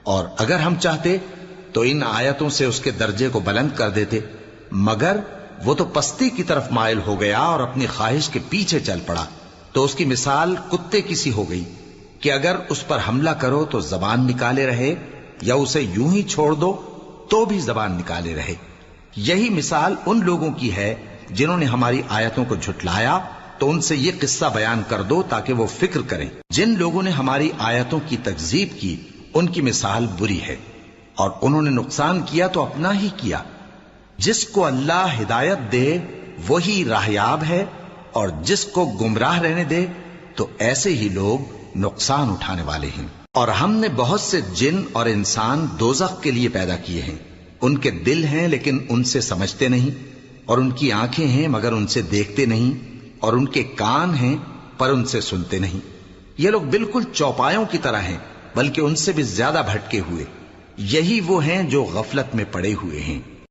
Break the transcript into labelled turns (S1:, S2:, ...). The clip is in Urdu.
S1: اور اگر ہم چاہتے تو ان آیتوں سے اس کے درجے کو بلند کر دیتے، مگر وہ تو پستی کی طرف مائل ہو گیا اور اپنی خواہش کے پیچھے چل پڑا، تو اس کی مثال کتے کی سی ہو گئی کہ اگر اس پر حملہ کرو تو زبان نکالے رہے، یا اسے یوں ہی چھوڑ دو تو بھی زبان نکالے رہے۔ یہی مثال ان لوگوں کی ہے جنہوں نے ہماری آیتوں کو جھٹلایا، تو ان سے یہ قصہ بیان کر دو تاکہ وہ فکر کریں۔ جن لوگوں نے ہماری آیتوں کی تکذیب کی ان کی مثال بری ہے، اور انہوں نے نقصان کیا تو اپنا ہی کیا۔ جس کو اللہ ہدایت دے وہی راہیاب ہے، اور جس کو گمراہ رہنے دے تو ایسے ہی لوگ نقصان اٹھانے والے ہیں۔ اور ہم نے بہت سے جن اور انسان دوزخ کے لیے پیدا کیے ہیں، ان کے دل ہیں لیکن ان سے سمجھتے نہیں، اور ان کی آنکھیں ہیں مگر ان سے دیکھتے نہیں، اور ان کے کان ہیں پر ان سے سنتے نہیں۔ یہ لوگ بالکل چوپایوں کی طرح ہیں، بلکہ ان سے بھی زیادہ بھٹکے ہوئے۔ یہی وہ ہیں جو غفلت میں پڑے ہوئے ہیں۔